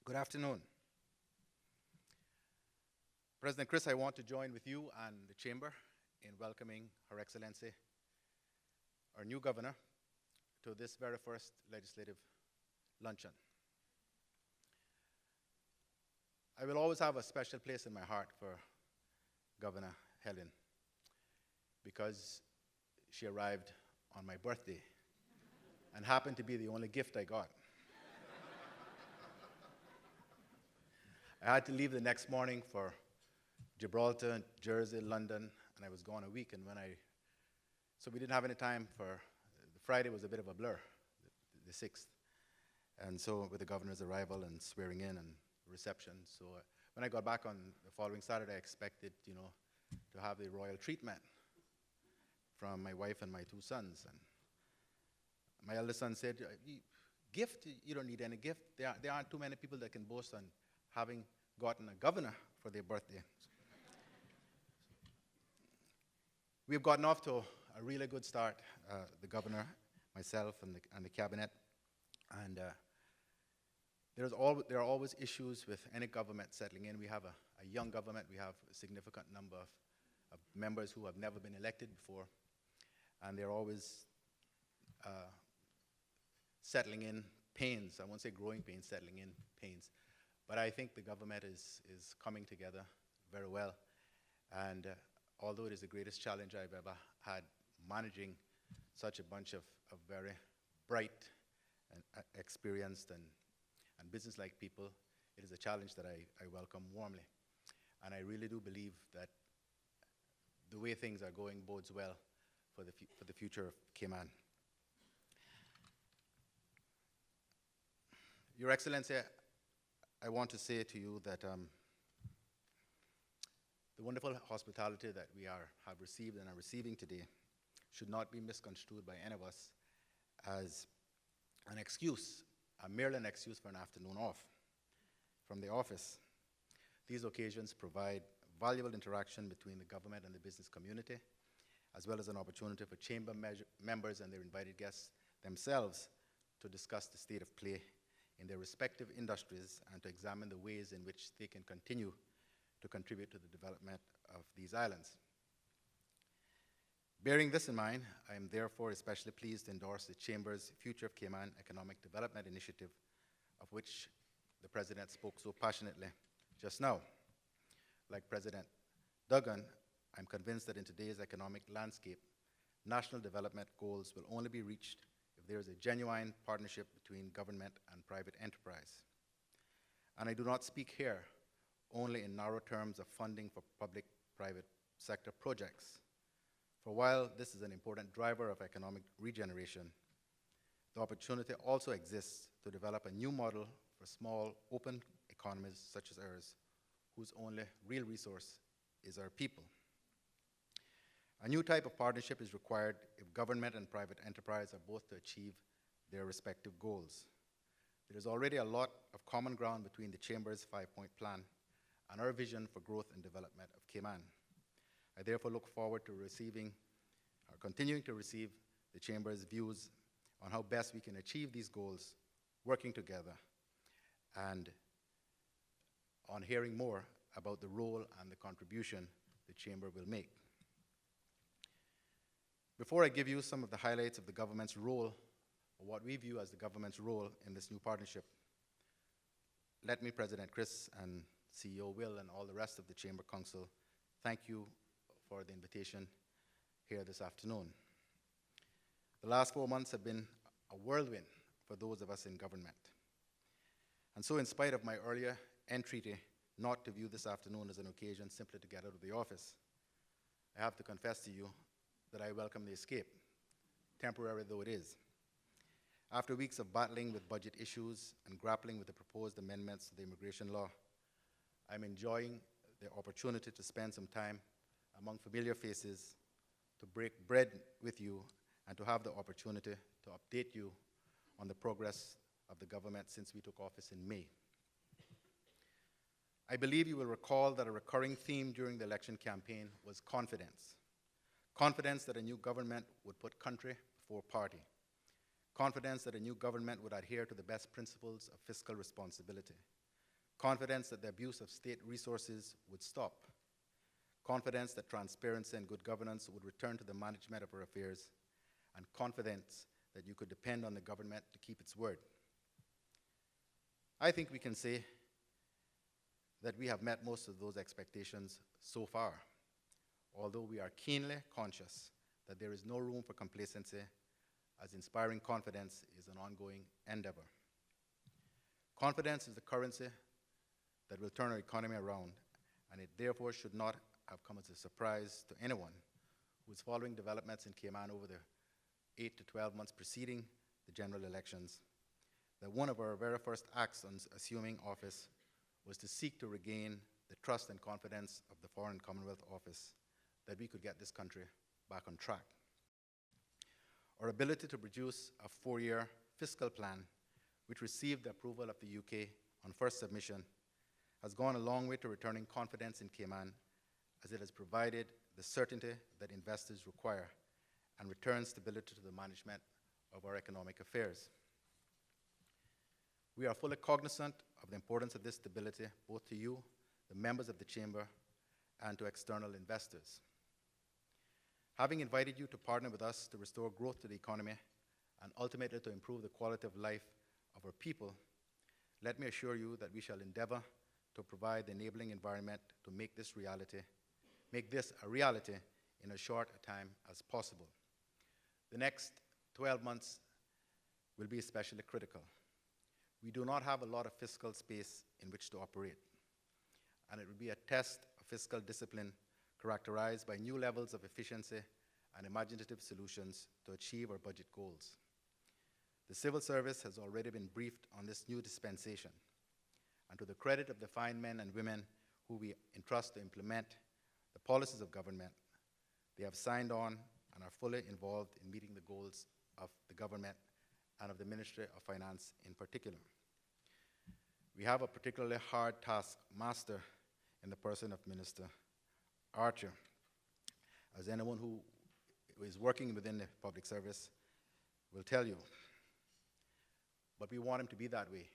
Good afternoon. President Chris, I want to join with you and the Chamber in welcoming Her Excellency, our new governor, to this very first legislative luncheon. I will always have a special place in my heart for Governor Helen because she arrived on my birthday and happened to be the only gift I got. I had to leave the next morning for Gibraltar, Jersey, London, and I was gone a week. And so we didn't have any time the Friday was a bit of a blur, the 6th. And so with the governor's arrival and swearing in and reception. So when I got back on the following Saturday, I expected, to have the royal treatment from my wife and my 2 sons. And my eldest son said, gift, you don't need any gift. There aren't too many people that can boast on having gotten a governor for their birthday. We've gotten off to a really good start, the governor, myself, and the cabinet. And there are always issues with any government settling in. We have a young government. We have a significant number of members who have never been elected before. And they're always settling in pains. I won't say growing pains, settling in pains. But I think the government is coming together very well. And although it is the greatest challenge I've ever had, managing such a bunch of very bright and experienced and business-like people, it is a challenge that I welcome warmly. And I really do believe that the way things are going bodes well for the future of Cayman. Your Excellency, I want to say to you that the wonderful hospitality that we have received and are receiving today should not be misconstrued by any of us as an excuse, merely an excuse for an afternoon off from the office. These occasions provide valuable interaction between the government and the business community, as well as an opportunity for chamber members and their invited guests themselves to discuss the state of play in their respective industries and to examine the ways in which they can continue to contribute to the development of these islands. Bearing this in mind, I am therefore especially pleased to endorse the Chamber's Future of Cayman Economic Development Initiative, of which the President spoke so passionately just now. Like President Duggan, I'm convinced that in today's economic landscape, national development goals will only be reached if there is a genuine partnership between government and private enterprise. And I do not speak here only in narrow terms of funding for public-private sector projects. For while this is an important driver of economic regeneration, the opportunity also exists to develop a new model for small, open economies such as ours, whose only real resource is our people. A new type of partnership is required if government and private enterprise are both to achieve their respective goals. There is already a lot of common ground between the Chamber's 5-point plan and our vision for growth and development of Cayman. I therefore look forward to continuing to receive the Chamber's views on how best we can achieve these goals, working together, and on hearing more about the role and the contribution the Chamber will make. Before I give you some of the highlights of the government's role, or what we view as the government's role in this new partnership, let me, President Chris and CEO Will and all the rest of the Chamber Council, thank you for the invitation here this afternoon. The last 4 months have been a whirlwind for those of us in government. And so in spite of my earlier entreaty not to view this afternoon as an occasion simply to get out of the office, I have to confess to you that I welcome the escape, temporary though it is. After weeks of battling with budget issues and grappling with the proposed amendments to the immigration law, I'm enjoying the opportunity to spend some time among familiar faces, to break bread with you, and to have the opportunity to update you on the progress of the government since we took office in May. I believe you will recall that a recurring theme during the election campaign was confidence. Confidence that a new government would put country before party. Confidence that a new government would adhere to the best principles of fiscal responsibility. confidence that the abuse of state resources would stop, confidence that transparency and good governance would return to the management of our affairs, and confidence that you could depend on the government to keep its word. I think we can say that we have met most of those expectations so far, although we are keenly conscious that there is no room for complacency, as inspiring confidence is an ongoing endeavor. Confidence is the currency that will turn our economy around, and it therefore should not have come as a surprise to anyone who is following developments in Cayman over the 8 to 12 months preceding the general elections, that one of our very first acts on assuming office was to seek to regain the trust and confidence of the Foreign Commonwealth Office, that we could get this country back on track. Our ability to produce a 4-year fiscal plan, which received the approval of the UK on first submission, has gone a long way to returning confidence in Cayman, as it has provided the certainty that investors require and return stability to the management of our economic affairs. We are fully cognizant of the importance of this stability, both to you, the members of the Chamber, and to external investors. Having invited you to partner with us to restore growth to the economy and ultimately to improve the quality of life of our people, let me assure you that we shall endeavor to provide the enabling environment to make this a reality in as short a time as possible. The next 12 months will be especially critical. We do not have a lot of fiscal space in which to operate, and it will be a test of fiscal discipline characterized by new levels of efficiency and imaginative solutions to achieve our budget goals. The civil service has already been briefed on this new dispensation, and to the credit of the fine men and women who we entrust to implement the policies of government, they have signed on and are fully involved in meeting the goals of the government and of the Ministry of Finance in particular. We have a particularly hard taskmaster in the person of Minister Archer. As anyone who is working within the public service will tell you. But we want him to be that way,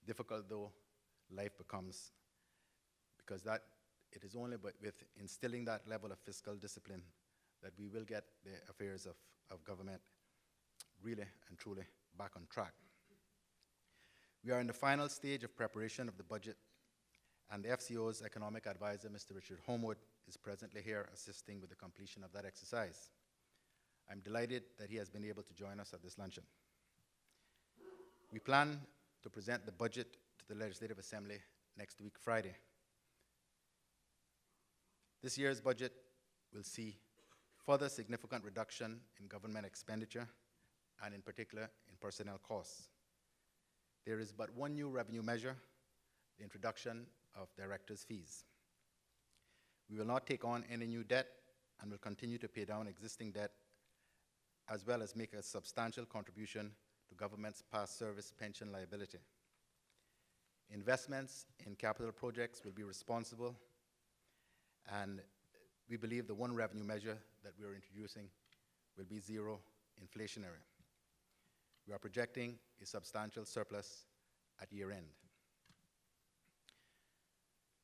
difficult though life becomes, because it is only with instilling that level of fiscal discipline that we will get the affairs of government really and truly back on track. We are in the final stage of preparation of the budget, and the FCO's economic advisor, Mr. Richard Homewood, is presently here assisting with the completion of that exercise. I'm delighted that he has been able to join us at this luncheon. We plan to present the budget to the Legislative Assembly next week, Friday. This year's budget will see further significant reduction in government expenditure, and in particular in personnel costs. There is but one new revenue measure, the introduction of directors' fees. We will not take on any new debt and will continue to pay down existing debt, as well as make a substantial contribution to government's past service pension liability. Investments in capital projects will be responsible, and we believe the one revenue measure that we are introducing will be zero inflationary. We are projecting a substantial surplus at year end.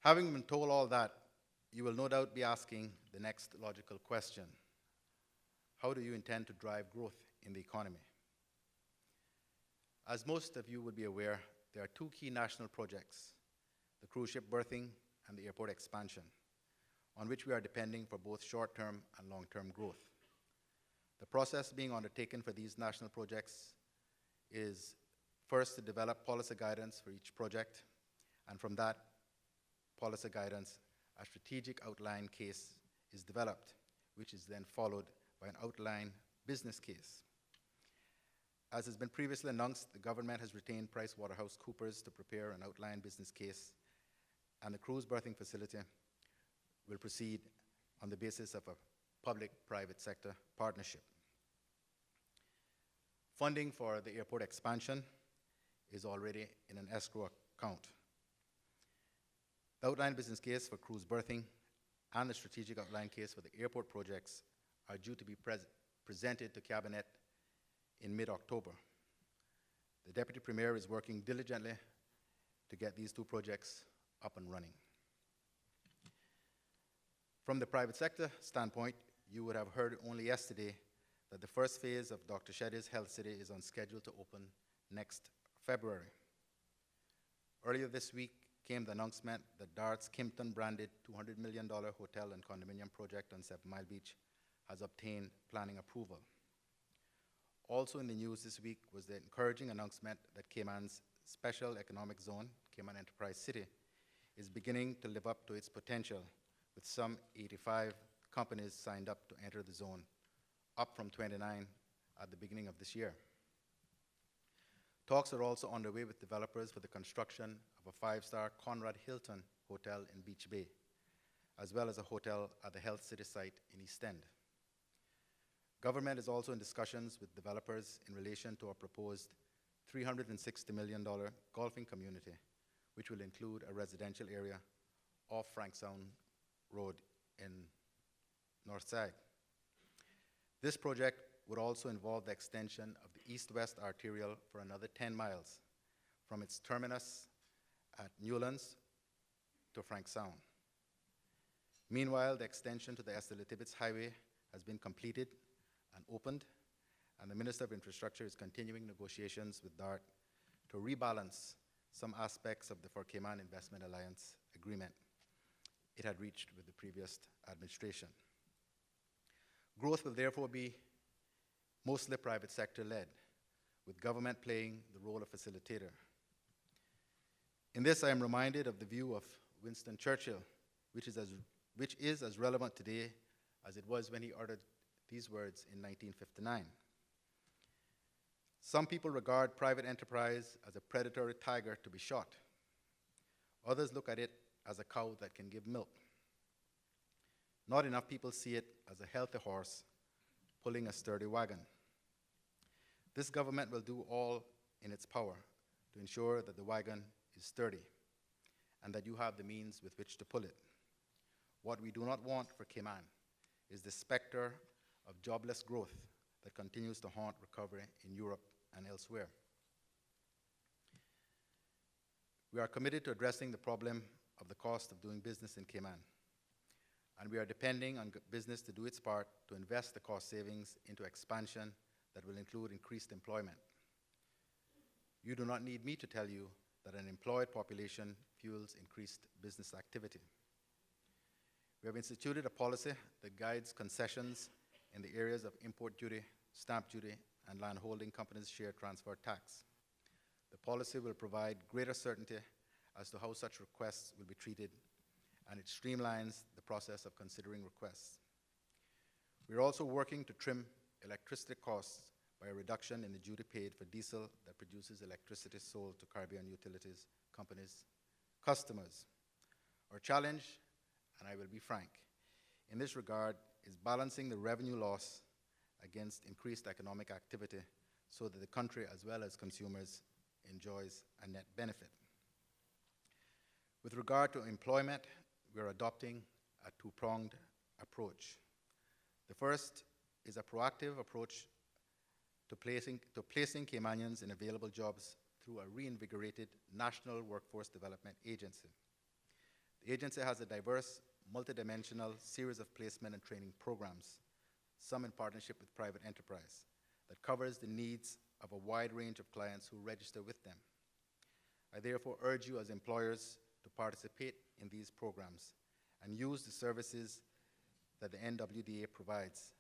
Having been told all that, you will no doubt be asking the next logical question: how do you intend to drive growth in the economy? As most of you would be aware, there are two key national projects, the cruise ship berthing and the airport expansion, on which we are depending for both short-term and long-term growth. The process being undertaken for these national projects is first to develop policy guidance for each project, and from that policy guidance, a strategic outline case is developed, which is then followed by an outline business case. As has been previously announced, the government has retained PricewaterhouseCoopers to prepare an outline business case, and the cruise berthing facility will proceed on the basis of a public-private sector partnership. Funding for the airport expansion is already in an escrow account. The outline business case for cruise berthing and the strategic outline case for the airport projects are due to be presented to Cabinet in mid-October. The Deputy Premier is working diligently to get these two projects up and running. From the private sector standpoint, you would have heard only yesterday that the first phase of Dr. Shetty's Health City is on schedule to open next February. Earlier this week came the announcement that DART's Kimpton-branded $200 million hotel and condominium project on Sept Mile Beach has obtained planning approval. Also in the news this week was the encouraging announcement that Cayman's Special Economic Zone, Cayman Enterprise City, is beginning to live up to its potential, with some 85 companies signed up to enter the zone, up from 29 at the beginning of this year. Talks are also underway with developers for the construction of a 5-star Conrad Hilton hotel in Beach Bay, as well as a hotel at the Health City site in East End. Government is also in discussions with developers in relation to a proposed $360 million golfing community, which will include a residential area off Frankstown Road in North Side. This project would also involve the extension of the east-west arterial for another 10 miles from its terminus at Newlands to Frankstown. Meanwhile, the extension to the Esther Tibbetts Highway has been completed and opened, and the Minister of Infrastructure is continuing negotiations with DART to rebalance some aspects of the For Cayman Investment Alliance agreement it had reached with the previous administration. Growth will therefore be mostly private sector-led, with government playing the role of facilitator. In this, I am reminded of the view of Winston Churchill, which is as relevant today as it was when he uttered these words in 1959. Some people regard private enterprise as a predatory tiger to be shot. Others look at it as a cow that can give milk. Not enough people see it as a healthy horse pulling a sturdy wagon. This government will do all in its power to ensure that the wagon is sturdy and that you have the means with which to pull it. What we do not want for Cayman is the specter of jobless growth that continues to haunt recovery in Europe and elsewhere. We are committed to addressing the problem of the cost of doing business in Cayman, and we are depending on business to do its part to invest the cost savings into expansion that will include increased employment. You do not need me to tell you that an employed population fuels increased business activity. We have instituted a policy that guides concessions in the areas of import duty, stamp duty, and landholding companies' share transfer tax. The policy will provide greater certainty as to how such requests will be treated, and it streamlines the process of considering requests. We are also working to trim electricity costs by a reduction in the duty paid for diesel that produces electricity sold to Caribbean utilities companies' customers. Our challenge, and I will be frank, in this regard is balancing the revenue loss against increased economic activity so that the country as well as consumers enjoys a net benefit. With regard to employment, we are adopting a two-pronged approach. The first is a proactive approach to placing Caymanians in available jobs through a reinvigorated National Workforce Development Agency. The agency has a diverse, multidimensional series of placement and training programs, some in partnership with private enterprise, that covers the needs of a wide range of clients who register with them. I therefore urge you as employers to participate in these programs and use the services that the NWDA provides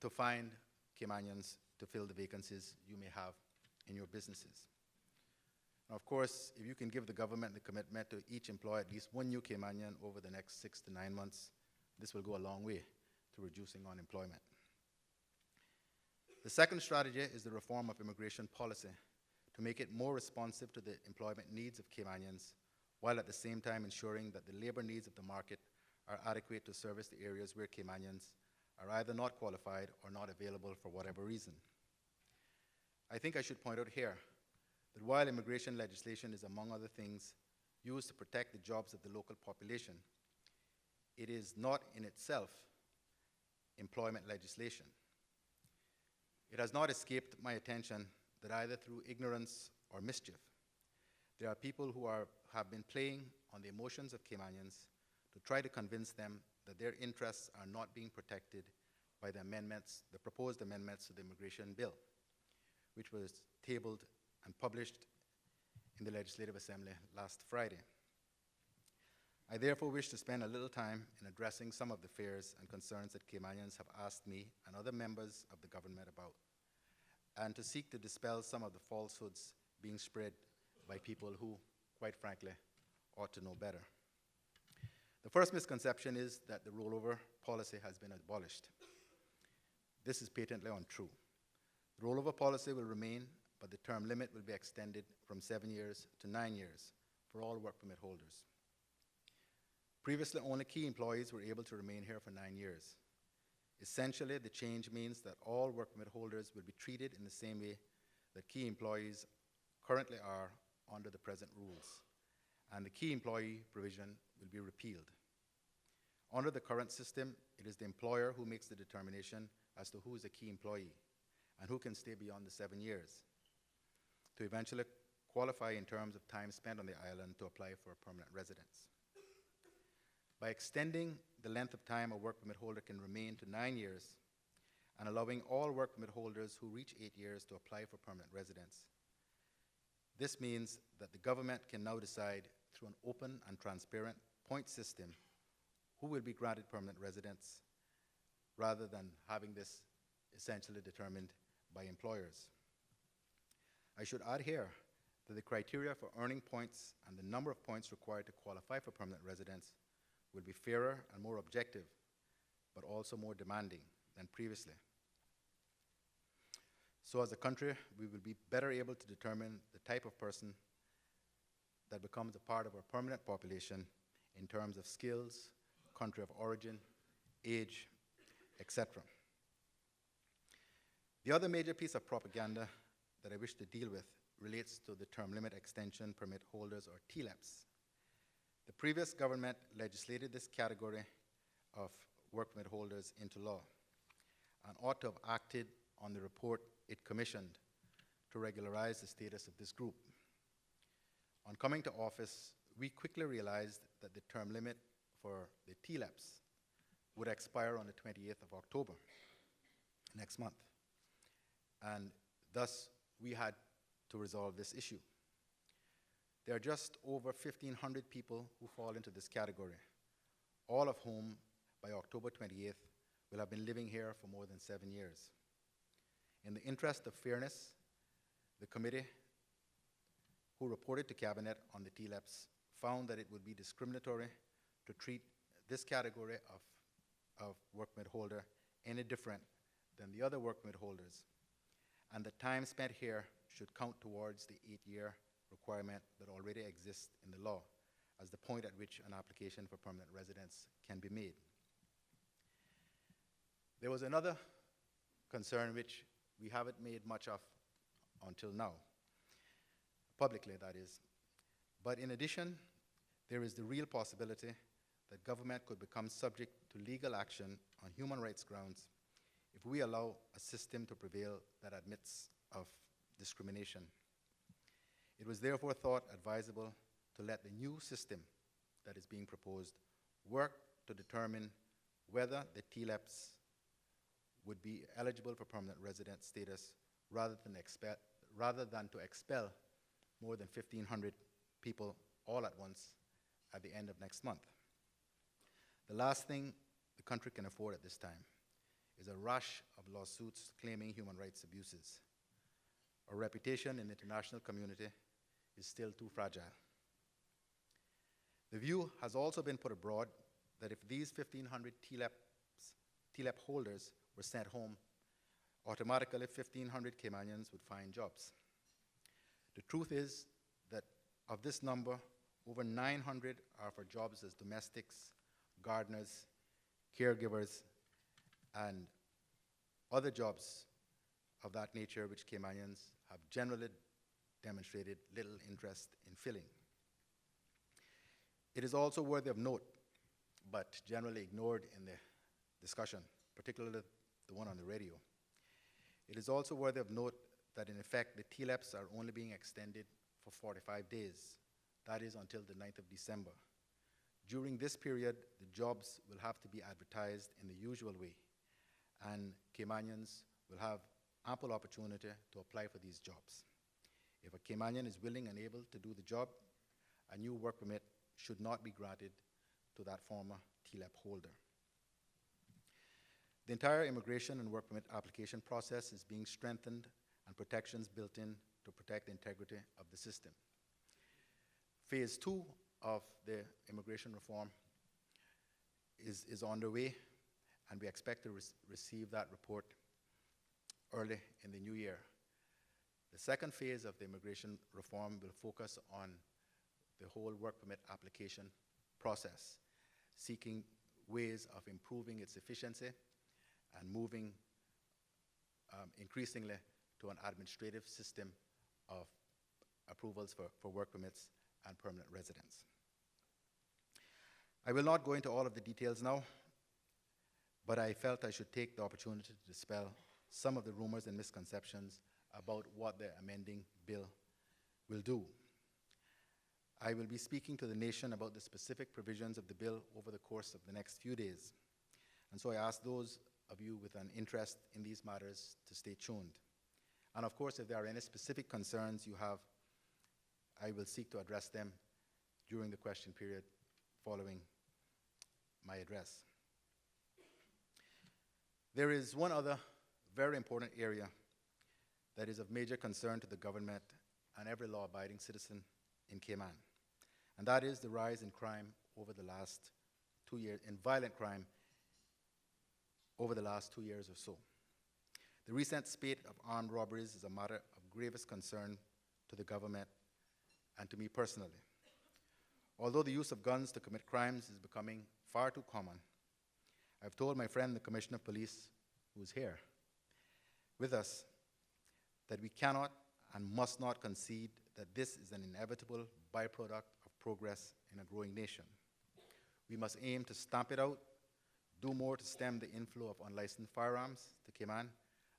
to find Caymanians to fill the vacancies you may have in your businesses. Now, of course, if you can give the government the commitment to each employ at least one new Caymanian over the next 6 to 9 months, this will go a long way to reducing unemployment. The second strategy is the reform of immigration policy to make it more responsive to the employment needs of Caymanians, while at the same time ensuring that the labor needs of the market are adequate to service the areas where Caymanians are either not qualified or not available for whatever reason. I think I should point out here that while immigration legislation is, among other things, used to protect the jobs of the local population, it is not in itself employment legislation. It has not escaped my attention that either through ignorance or mischief, There are people who have been playing on the emotions of Caymanians to try to convince them that their interests are not being protected by the amendments, the proposed amendments to the immigration bill, which was tabled and published in the Legislative Assembly last Friday. I therefore wish to spend a little time in addressing some of the fears and concerns that Caymanians have asked me and other members of the government about, and to seek to dispel some of the falsehoods being spread by people who, quite frankly, ought to know better. The first misconception is that the rollover policy has been abolished. This is patently untrue. The rollover policy will remain, but the term limit will be extended from 7 years to 9 years for all work permit holders. Previously, only key employees were able to remain here for 9 years. Essentially, the change means that all work permit holders will be treated in the same way that key employees currently are under the present rules, and the key employee provision will be repealed. Under the current system, it is the employer who makes the determination as to who is a key employee and who can stay beyond the 7 years to eventually qualify in terms of time spent on the island to apply for a permanent residence. By extending the length of time a work permit holder can remain to 9 years and allowing all work permit holders who reach 8 years to apply for permanent residence, this means that the government can now decide through an open and transparent point system who will be granted permanent residence rather than having this essentially determined by employers. I should add here that the criteria for earning points and the number of points required to qualify for permanent residence will be fairer and more objective, but also more demanding than previously. So as a country, we will be better able to determine the type of person that becomes a part of our permanent population in terms of skills, country of origin, age, etc. The other major piece of propaganda that I wish to deal with relates to the term limit extension permit holders, or TLEPs. The previous government legislated this category of work permit holders into law and ought to have acted on the report it commissioned to regularize the status of this group. On coming to office, we quickly realized that the term limit for the TLEPs would expire on the 28th of October, next month. And thus, we had to resolve this issue. There are just over 1,500 people who fall into this category, all of whom, by October 28th, will have been living here for more than 7 years. In the interest of fairness, the committee who reported to Cabinet on the TLEPs found that it would be discriminatory to treat this category of work permit holder any different than the other work permit holders, and the time spent here should count towards the 8-year requirement that already exists in the law as the point at which an application for permanent residence can be made. There was another concern which we haven't made much of until now, publicly that is. But in addition, there is the real possibility that government could become subject to legal action on human rights grounds if we allow a system to prevail that admits of discrimination. It was therefore thought advisable to let the new system that is being proposed work to determine whether the TLEPs would be eligible for permanent resident status rather than to expel more than 1,500 people all at once at the end of next month. The last thing the country can afford at this time is a rush of lawsuits claiming human rights abuses. Our reputation in the international community is still too fragile. The view has also been put abroad that if these 1,500 TLEP holders were sent home, automatically 1,500 Caymanians would find jobs. The truth is that of this number, over 900 are for jobs as domestics, gardeners, caregivers, and other jobs of that nature which Caymanians have generally demonstrated little interest in filling. It is also worthy of note, but generally ignored in the discussion, particularly the one on the radio. It is also worthy of note that in effect the TLEPs are only being extended for 45 days. That is until the 9th of December. During this period, the jobs will have to be advertised in the usual way, and Caymanians will have ample opportunity to apply for these jobs. If a Caymanian is willing and able to do the job, a new work permit should not be granted to that former TLEP holder. The entire immigration and work permit application process is being strengthened and protections built in to protect the integrity of the system. Phase 2 of the immigration reform is underway, and we expect to receive that report early in the new year. The second phase of the immigration reform will focus on the whole work permit application process, seeking ways of improving its efficiency and moving increasingly to an administrative system of approvals for work permits and permanent residence. I will not go into all of the details now, but I felt I should take the opportunity to dispel some of the rumors and misconceptions about what the amending bill will do. I will be speaking to the nation about the specific provisions of the bill over the course of the next few days. And so I ask those of you with an interest in these matters to stay tuned. And of course, if there are any specific concerns you have, I will seek to address them during the question period following my address. There is one other very important area that is of major concern to the government and every law-abiding citizen in Cayman, and that is the rise in crime over the last 2 years, in violent crime over the last 2 years or so. The recent spate of armed robberies is a matter of gravest concern to the government and to me personally. Although the use of guns to commit crimes is becoming far too common, I've told my friend, the Commissioner of Police, who's here with us, that we cannot and must not concede that this is an inevitable byproduct of progress in a growing nation. We must aim to stamp it out, do more to stem the inflow of unlicensed firearms to Cayman,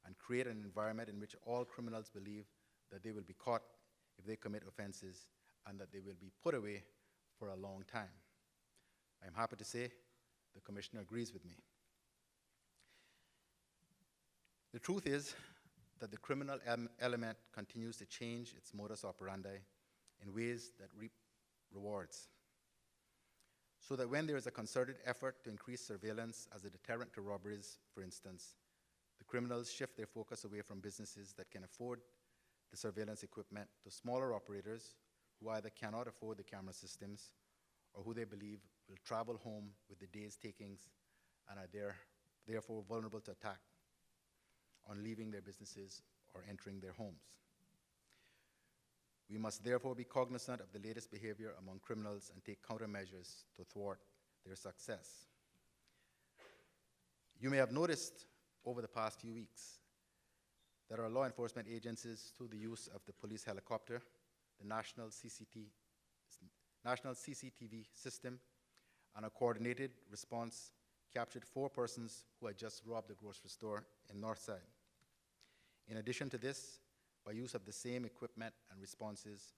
and create an environment in which all criminals believe that they will be caught if they commit offenses and that they will be put away for a long time. I'm happy to say the Commissioner agrees with me. The truth is that the criminal element continues to change its modus operandi in ways that reap rewards. So that when there is a concerted effort to increase surveillance as a deterrent to robberies, for instance, the criminals shift their focus away from businesses that can afford the surveillance equipment to smaller operators who either cannot afford the camera systems or who they believe will travel home with the day's takings and are therefore vulnerable to attack on leaving their businesses or entering their homes. We must therefore be cognizant of the latest behavior among criminals and take countermeasures to thwart their success. You may have noticed over the past few weeks that our law enforcement agencies, through the use of the police helicopter, the national CCTV system, and a coordinated response, captured 4 persons who had just robbed a grocery store in Northside. In addition to this, by use of the same equipment and responses,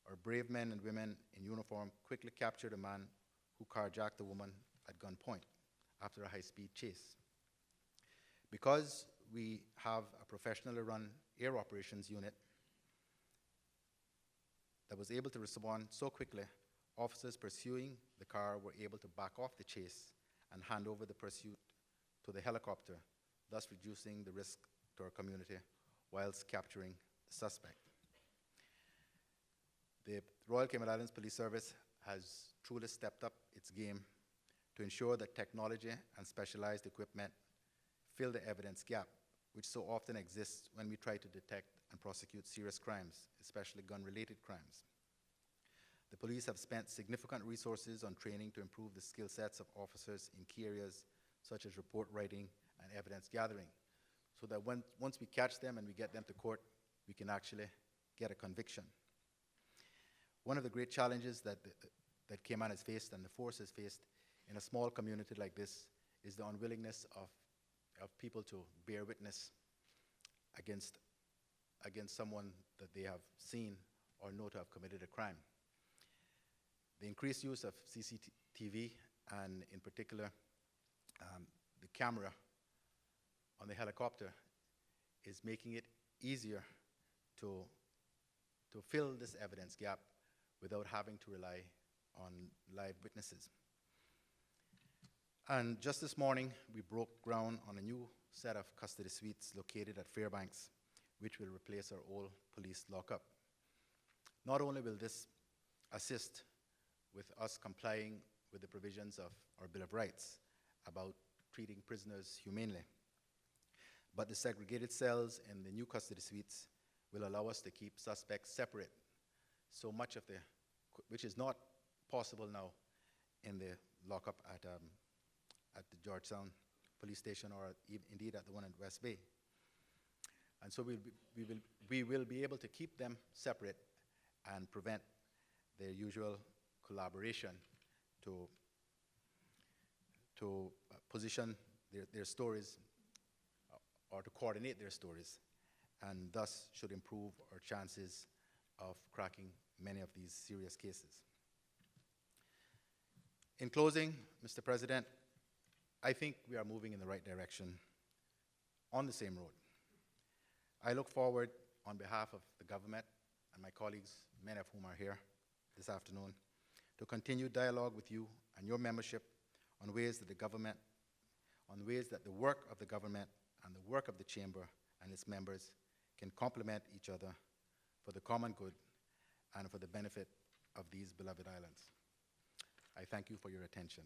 our brave men and women in uniform quickly captured a man who carjacked a woman at gunpoint after a high-speed chase. Because we have a professionally run air operations unit that was able to respond so quickly, officers pursuing the car were able to back off the chase and hand over the pursuit to the helicopter, thus reducing the risk to our community whilst capturing the suspect. The Royal Cayman Islands Police Service has truly stepped up its game to ensure that technology and specialized equipment fill the evidence gap, which so often exists when we try to detect and prosecute serious crimes, especially gun-related crimes. The police have spent significant resources on training to improve the skill sets of officers in key areas such as report writing and evidence gathering, so that once we catch them and we get them to court, we can actually get a conviction. One of the great challenges that Cayman has faced and the force has faced in a small community like this is the unwillingness of people to bear witness against someone that they have seen or know to have committed a crime. The increased use of CCTV, and in particular the camera on the helicopter, is making it easier to fill this evidence gap without having to rely on live witnesses. And just this morning, we broke ground on a new set of custody suites located at Fairbanks, which will replace our old police lockup. Not only will this assist with us complying with the provisions of our Bill of Rights about treating prisoners humanely, but the segregated cells in the new custody suites will allow us to keep suspects separate. So much of which is not possible now in the lockup at the Georgetown Police Station, or indeed at the one in West Bay. And so we will be able to keep them separate and prevent their usual collaboration to position their stories or to coordinate their stories, and thus should improve our chances of cracking many of these serious cases. In closing, Mr. President, I think we are moving in the right direction on the same road. I look forward, on behalf of the government and my colleagues, many of whom are here this afternoon, to continue dialogue with you and your membership on ways that the work of the government and the work of the Chamber and its members can complement each other for the common good and for the benefit of these beloved islands. I thank you for your attention.